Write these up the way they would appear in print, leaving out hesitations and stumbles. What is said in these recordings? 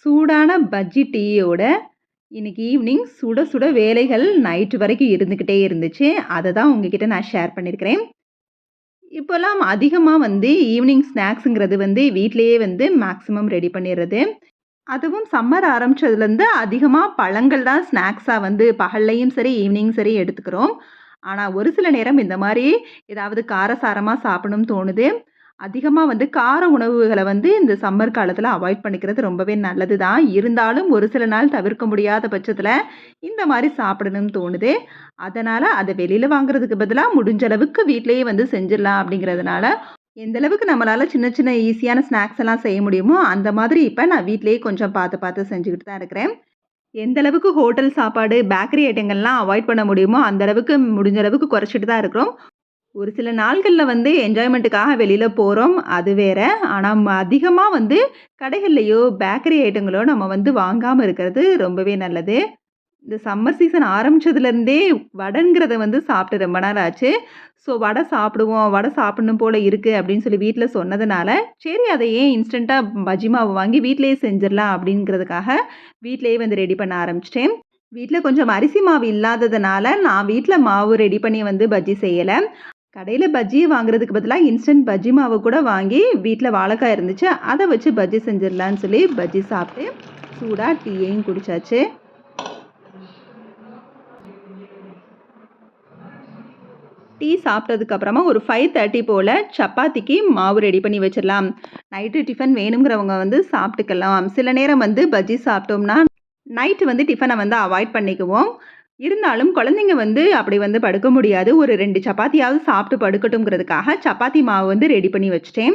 சூடான பஜ்ஜி டீயோட இன்னைக்கு ஈவினிங் சுட சுட வேலைகள் நைட்டு வரைக்கும் இருந்துக்கிட்டே இருந்துச்சு. அதை தான் உங்ககிட்ட நான் ஷேர் பண்ணியிருக்கிறேன். இப்போல்லாம் அதிகமாக ஈவினிங் ஸ்நாக்ஸுங்கிறது வீட்டிலேயே மேக்ஸிமம் ரெடி பண்ணிடுறது. அதுவும் சம்மர் ஆரம்பிச்சதுலேருந்து அதிகமாக பழங்கள் தான் ஸ்நாக்ஸாக பகல்லையும் சரி ஈவினிங் சரி எடுத்துக்கிறோம். ஆனால் ஒரு சில நேரம் இந்த மாதிரி ஏதாவது காரசாரமாக சாப்பிடணும்னு தோணுது. அதிகமாக கார உணவுகளை இந்த சம்மர் காலத்தில் அவாய்ட் பண்ணிக்கிறது ரொம்பவே நல்லது தான். இருந்தாலும் ஒரு சில நாள் தவிர்க்க முடியாத பட்சத்தில் இந்த மாதிரி சாப்பிடணும்னு தோணுது. அதனால் அதை வெளியில் வாங்குறதுக்கு பதிலாக முடிஞ்ச அளவுக்கு வீட்டிலேயே செஞ்சிடலாம் அப்படிங்கிறதுனால எந்த அளவுக்கு நம்மளால் சின்ன சின்ன ஈஸியான ஸ்நாக்ஸ் எல்லாம் செய்ய முடியுமோ அந்த மாதிரி இப்போ நான் வீட்டிலேயே கொஞ்சம் பார்த்து பார்த்து செஞ்சுக்கிட்டு தான் இருக்கிறேன். எந்த அளவுக்கு ஹோட்டல் சாப்பாடு பேக்கரி ஐட்டங்கள்லாம் அவாய்ட் பண்ண முடியுமோ அந்த அளவுக்கு முடிஞ்ச அளவுக்கு குறைச்சிட்டு தான் இருக்கிறோம். ஒரு சில நாள்கள்ல என்ஜாய்மெண்ட்டுக்காக வெளியில போறோம். அது வேற. ஆனா அதிகமா கடைகள்லயோ, பேக்கரி ஐட்டங்களோ நம்ம வாங்காம இருக்கிறது ரொம்பவே நல்லது. இந்த சம்மர் சீசன் ஆரம்பிச்சதுலேருந்தே வடைங்கிறத சாப்பிட்டு ரொம்ப நாள் ஆச்சு. ஸோ வடை சாப்பிடுவோம், வடை சாப்பிடணும் போல இருக்கு அப்படின்னு சொல்லி வீட்ல சொன்னதுனால, சரி அதை ஏன் இன்ஸ்டன்ட்டா பஜ்ஜி மாவு வாங்கி வீட்லயே செஞ்சிடலாம் அப்படிங்கிறதுக்காக வீட்லயே ரெடி பண்ண ஆரம்பிச்சுட்டேன். வீட்ல கொஞ்சம் அரிசி மாவு இல்லாததுனால, நான் வீட்ல மாவு ரெடி பண்ணி பஜ்ஜி செய்யல. கடையில பஜ்ஜி வாங்குறதுக்கு பதிலா இன்ஸ்டன்ட் பஜ்ஜி மாவு கூட வாங்கி வீட்ல வாழைக்காய் இருந்துச்சு. அதை வச்சு பஜ்ஜி செஞ்சிடலான்னு சொல்லி பஜ்ஜி சாப்பிட்டு சூடா டீயையும் குடிச்சாச்சு. டீ சாப்பிட்டதுக்கு அப்புறமா ஒரு 5:30 போல சப்பாத்திக்கு மாவு ரெடி பண்ணி வச்சிடலாம். நைட்டு டிஃபன் வேணுங்கிறவங்க சாப்பிட்டுக்கலாம். சில நேரம் பஜ்ஜி சாப்பிட்டோம்னா நைட்டு டிஃபனை அவாய்ட் பண்ணிக்குவோம். இருந்தாலும் குழந்தைங்க அப்படி படுக்க முடியாது. ஒரு 2 சப்பாத்தியாவது சாப்பிட்டு படுக்கட்டும்ங்கிறதுக்காக சப்பாத்தி மாவு ரெடி பண்ணி வச்சுட்டேன்.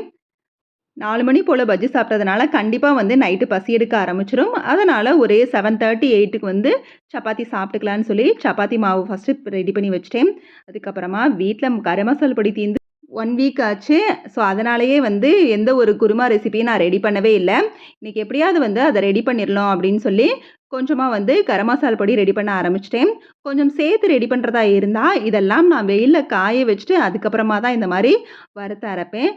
4 மணி போல் பஜ்ஜி சாப்பிட்டதுனால கண்டிப்பாக நைட்டு பசி எடுக்க ஆரம்பிச்சிடும். அதனால் ஒரு 7:30, 8க்கு சப்பாத்தி சாப்பிட்டுக்கலான்னு சொல்லி சப்பாத்தி மாவு ஃபஸ்ட்டு ரெடி பண்ணி வச்சுட்டேன். அதுக்கப்புறமா வீட்டில் கரம் மசால் பொடி தீர்ந்து 1 வீக் ஆச்சு. ஸோ அதனாலேயே எந்த ஒரு குருமா ரெசிபியும் நான் ரெடி பண்ணவே இல்லை. இன்றைக்கி எப்படியாவது அதை ரெடி பண்ணிடலாம் அப்படின்னு சொல்லி கொஞ்சமாக கரம் மசால் பொடி ரெடி பண்ண ஆரம்பிச்சிட்டேன். கொஞ்சம் சேர்த்து ரெடி பண்ணுறதா இருந்தால் இதெல்லாம் நான் வெயிலில் காய வச்சுட்டு அதுக்கப்புறமா தான் இந்த மாதிரி வறுத்து அரைப்பேன்.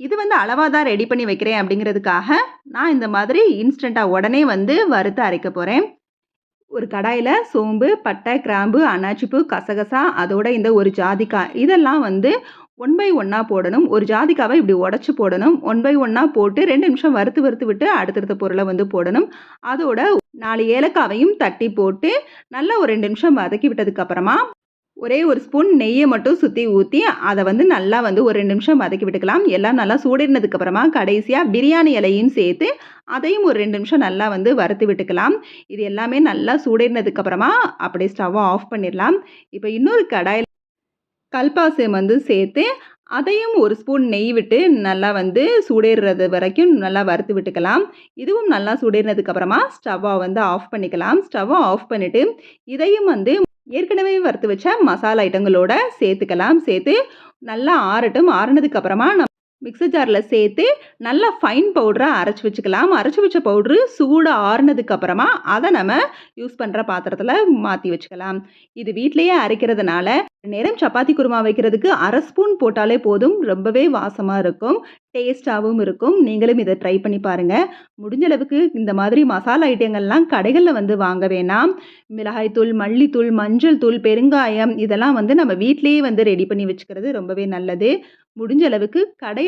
இது அளவாக தான் ரெடி பண்ணி வைக்கிறேன் அப்படிங்கிறதுக்காக நான் இந்த மாதிரி இன்ஸ்டண்ட்டாக உடனே வறுத்து அரைக்க போகிறேன். ஒரு கடாயில் சோம்பு, பட்டை, கிராம்பு, அன்னாச்சிப்பூ, கசகசா, அதோட இந்த ஒரு ஜாதிக்காய் இதெல்லாம் 1 பை 1 போடணும். ஒரு ஜாதிக்காவை இப்படி உடச்சி போடணும். 1 பை 1 போட்டு 2 நிமிஷம் வறுத்து வறுத்து விட்டு அடுத்தடுத்த பொருளை போடணும். அதோட 4 ஏலக்காவையும் தட்டி போட்டு நல்லா ஒரு 2 நிமிஷம் வதக்கி விட்டதுக்கப்புறமா ஒரே ஒரு ஸ்பூன் நெய்யை மட்டும் சுற்றி ஊற்றி அதை நல்லா ஒரு 2 நிமிஷம் வதக்கி விட்டுக்கலாம். எல்லாம் நல்லா சூடினதுக்கப்புறமா கடைசியாக பிரியாணி இலையும் சேர்த்து அதையும் ஒரு 2 நிமிஷம் நல்லா வறுத்து விட்டுக்கலாம். இது எல்லாமே நல்லா சூடினதுக்கப்புறமா அப்படியே ஸ்டவ்வை ஆஃப் பண்ணிடலாம். இப்போ இன்னொரு கடாயில் கல்பாசி சேர்த்து அதையும் ஒரு ஸ்பூன் நெய் விட்டு நல்லா சூடேறுறது வரைக்கும் நல்லா வறுத்து விட்டுக்கலாம். இதுவும் நல்லா சூடேறினதுக்கப்புறமா ஸ்டவ்வை ஆஃப் பண்ணிக்கலாம். ஸ்டவ்வை ஆஃப் பண்ணிவிட்டு இதையும் ஏற்கனவே வறுத்து வச்ச மசாலா ஐட்டங்களோட சேர்த்துக்கலாம். சேர்த்து நல்லா ஆறட்டும். ஆறுனதுக்கப்புறமா நம்ம மிக்ஸர் ஜாரில் சேர்த்து நல்லா ஃபைன் பவுடராக அரைச்சி வச்சுக்கலாம். அரைச்சி வச்ச பவுட்ரு சூடு ஆறுனதுக்கப்புறமா அதை நம்ம யூஸ் பண்ணுற பாத்திரத்தில் மாற்றி வச்சுக்கலாம். இது வீட்டிலையே அரைக்கிறதுனால நேரம் சப்பாத்தி குருமா வைக்கிறதுக்கு 1/2 ஸ்பூன் போட்டாலே போதும். ரொம்பவே வாசமாக இருக்கும், டேஸ்ட்டாகவும் இருக்கும். நீங்களும் இதை ட்ரை பண்ணி பாருங்கள். முடிஞ்ச அளவுக்கு இந்த மாதிரி மசாலா ஐட்டங்கள்லாம் கடைகளில் வாங்க வேணாம். மிளகாய்த்தூள், மல்லித்தூள், மஞ்சள் தூள், பெருங்காயம் இதெல்லாம் நம்ம வீட்டிலேயே ரெடி பண்ணி வச்சுக்கிறது ரொம்பவே நல்லது. முடிஞ்ச அளவுக்கு கடையில்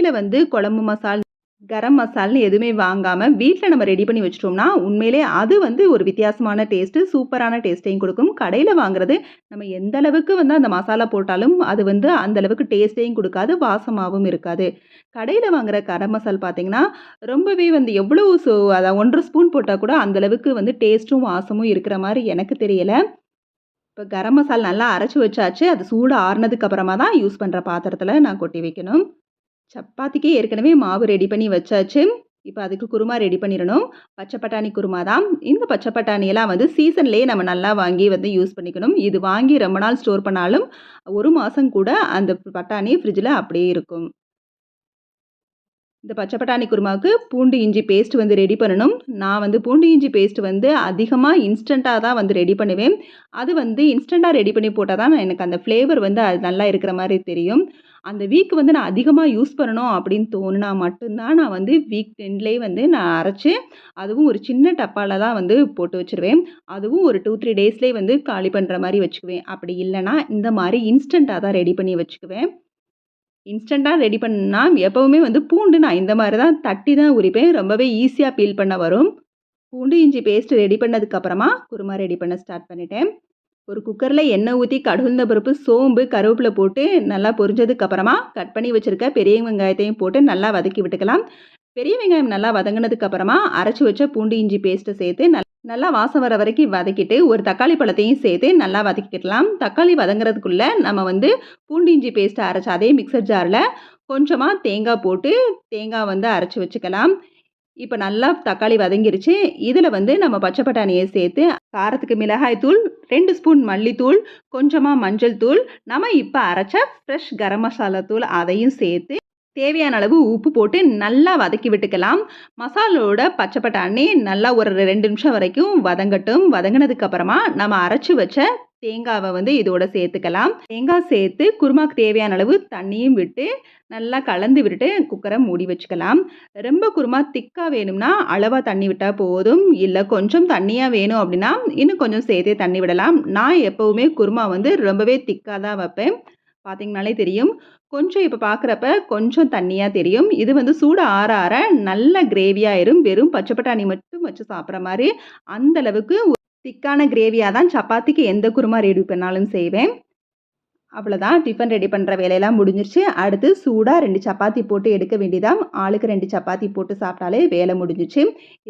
குழம்பு மசால், கரம் மசால்னு எதுவுமே வாங்காமல் வீட்டில் நம்ம ரெடி பண்ணி வச்சிட்டோம்னா உண்மையிலே அது ஒரு வித்தியாசமான டேஸ்ட்டு, சூப்பரான டேஸ்ட்டையும் கொடுக்கும். கடையில் வாங்குறது நம்ம எந்த அளவுக்கு அந்த மசாலா போட்டாலும் அது அந்த அளவுக்கு டேஸ்ட்டையும் கொடுக்காது, வாசமாகவும் இருக்காது. கடையில் வாங்குற கரம் மசால் பார்த்திங்கன்னா ரொம்பவே எவ்வளோ அதை 1 ஸ்பூன் போட்டால் கூட அந்தளவுக்கு டேஸ்ட்டும் வாசமும் இருக்கிற மாதிரி எனக்கு தெரியலை. இப்போ கரம் மசாலா நல்லா அரைச்சி வச்சாச்சு. அது சூடு ஆறுனதுக்கு அப்புறமா தான் யூஸ் பண்ணுற பாத்திரத்தில் நான் கொட்டி வைக்கணும். சப்பாத்திக்கு ஏற்கனவே மாவு ரெடி பண்ணி வச்சாச்சு. இப்போ அதுக்கு குருமா ரெடி பண்ணிடணும். பச்சை பட்டாணி குருமா தான். இந்த பச்சை பட்டாணியெல்லாம் சீசன்லேயே நம்ம நல்லா வாங்கி யூஸ் பண்ணிக்கணும். இது வாங்கி ரொம்ப நாள் ஸ்டோர் பண்ணாலும் 1 மாதம் கூட அந்த பட்டாணி ஃப்ரிட்ஜில் அப்படியே இருக்கும். இந்த பச்சை பட்டாணி குருமாவுக்கு பூண்டு இஞ்சி பேஸ்ட் ரெடி பண்ணணும். நான் பூண்டு இஞ்சி பேஸ்ட் அதிகமாக இன்ஸ்டண்ட்டாக தான் ரெடி பண்ணுவேன். அது இன்ஸ்டண்ட்டாக ரெடி பண்ணி போட்டால் தான் எனக்கு அந்த ஃப்ளேவர் அது நல்லா இருக்கிற மாதிரி தெரியும். அந்த வீக் வந்து நான் அதிகமா யூஸ் பண்ணணும் அப்படின்னு தோணுனா மட்டும் தான் நான் வந்து வீக் எண்ட்லயே வந்து நான் அரைச்சு, அதுவும் ஒரு சின்ன டப்பால தான் வந்து போட்டு வச்சுருவேன். அதுவும் ஒரு 2, 3 டேஸ்லயே வந்து காலி பண்ற மாரி வச்சுக்குவேன். அப்படி இல்லன்னா, இந்த மாரி இன்ஸ்டன்ட்டா தான் ரெடி பண்ணி வச்சுக்குவேன். இன்ஸ்டன்ட்டா ரெடி பண்ணா எப்பவுமே வந்து பூண்டு நான் இந்த மாரி தான் தட்டி தான் உரிப்பேன். ரொம்பவே ஈஸியா பீல் பண்ண வரும். பூண்டு, இஞ்சி பேஸ்ட் ரெடி பண்ணதுக்கப்புறமா குருமா ரெடி பண்ண ஸ்டார்ட் பண்ணிட்டேன். ஒரு குக்கர்ல எண்ணெய் ஊத்தி, கடுகுளுந்த பருப்பு, சோம்பு, கருவேப்பில போட்டு நல்லா பொரிஞ்சதுக்கு அப்புறமா கட் பண்ணி வச்சிருக்க பெரிய வெங்காயத்தையும் போட்டு நல்லா வதக்கி விட்டுக்கலாம். பெரிய வெங்காயம் நல்லா வதங்குனதுக்கு அப்புறமா அரைச்சு வச்ச பூண்டு, இஞ்சி பேஸ்ட்ட சேர்த்து நல்லா வாசம் வர வரைக்கும் வதக்கிட்டு, ஒரு தக்காளி பழத்தையும் சேர்த்து நல்லா வதக்கிக்கிடலாம். தக்காளி வதங்குறதுக்குள்ள நம்ம வந்து பூண்டு, இஞ்சி பேஸ்ட்ட அரைச்ச அதே மிக்ஸர் ஜார்ல கொஞ்சமா தேங்காய் போட்டு, தேங்காய் வந்து அரைச்சு வச்சுக்கலாம். இப்ப நல்லா தக்காளி வதங்கிருச்சு. இதுல வந்து நம்ம பச்சை பட்டாணிய சேர்த்து, காரத்துக்கு மிளகாய் தூள், 2 ஸ்பூன் மல்லித்தூள், கொஞ்சமா மஞ்சள் தூள், நம்ம இப்ப அரைச்ச ஃப்ரெஷ் கரம் மசாலா தூள் அதையும் சேர்த்து, தேவையான அளவு உப்பு போட்டு நல்லா வதக்கி விட்டுக்கலாம். மசாலாவோட பச்சை பட்டாணி நல்லா ஒரு 2 நிமிஷம் வரைக்கும் வதங்கட்டும். வதங்குனதுக்கு அப்புறமா நம்ம அரைச்சு வச்ச தேங்காவ வந்து இதோட சேர்த்துக்கலாம். தேங்காய் சேர்த்து குருமாக்கு தேவையான அளவு தண்ணியும் விட்டு, நல்லா கலந்து விட்டுட்டு குக்கர மூடி வச்சுக்கலாம். ரொம்ப குருமா திக்கா வேணும்னா, அளவா தண்ணி விட்டா போதும். இல்ல கொஞ்சம் தண்ணியா வேணும் அப்படின்னா, இன்னும் கொஞ்சம் சேர்த்தே தண்ணி விடலாம். நான் எப்பவுமே குருமா வந்து ரொம்பவே திக்கா தான் வைப்பேன். பார்த்தீங்கனாலே தெரியும். கொஞ்சம் இப்ப பார்க்குறப்ப கொஞ்சம் தண்ணியா தெரியும். இது வந்து சூடு ஆற ஆற நல்ல கிரேவியா ஆயிரும். வெறும் பச்சை பட்டாணி மட்டும் வச்சு சாப்பிடுற மாரி, அந்த அளவுக்கு திக்கான கிரேவியா தான் சப்பாத்திக்கு எந்த குருமா ரெடி பண்ணாலும் செய்வேன். அவ்வளோதான் டிஃபன் ரெடி பண்ற வேலையெல்லாம் முடிஞ்சிருச்சு. அடுத்து சூடா 2 சப்பாத்தி போட்டு எடுக்க வேண்டியதான். ஆளுக்கு 2 சப்பாத்தி போட்டு சாப்பிட்டாலே வேலை முடிஞ்சுச்சு.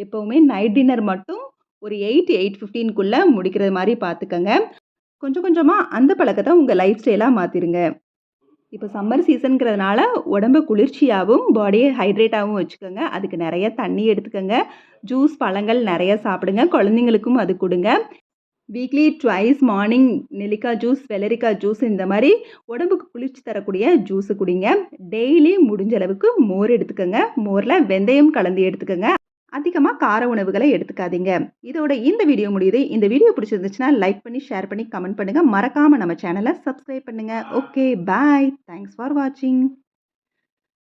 எப்பவுமே நைட் டின்னர் மட்டும் ஒரு 8, 8:15க்குள்ள முடிக்கிற மாரி பார்த்துக்கங்க. கொஞ்சம் கொஞ்சமா அந்த பழக்கத்த உங்க லைஃப் ஸ்டைலா மாத்திருங்க. இப்ப சம்மர் சீசன்ங்கிறதுனால உடம்ப குளிர்ச்சியாவும், பாடிய ஹைட்ரேட்டாவும் வச்சுக்கோங்க. அதுக்கு நெறைய தண்ணி எடுத்துக்கங்க. ஜூஸ், பழங்கள் நெறைய சாப்பிடுங்க. குழந்தைங்களுக்கும் அது குடுங்க. வீக்லி ட்வைஸ் மார்னிங் நெல்லிக்காய் ஜூஸ், வெள்ளரிக்காய் ஜூஸ் இந்த மாரி உடம்புக்கு குளிர்ச்சி தரக்கூடிய ஜூஸ் குடிங்க. டெய்லி முடிஞ்ச அளவுக்கு மோர் எடுத்துக்கங்க. மோர்ல வெந்தயம் கலந்து எடுத்துக்கங்க. அதிகமா கார உணவுகள எடுத்துக்காதீங்க. இதோட இந்த வீடியோ முடியுது. இந்த வீடியோ பிடிச்சிருந்துச்சுன்னா லைக் பண்ணி, ஷேர் பண்ணி, கமெண்ட் பண்ணுங்க. மறக்காம நம்ம சேனல சப்ஸ்கிரைப் பண்ணுங்க. Okay, bye. தேங்க்ஸ் ஃபார் வாட்சிங்.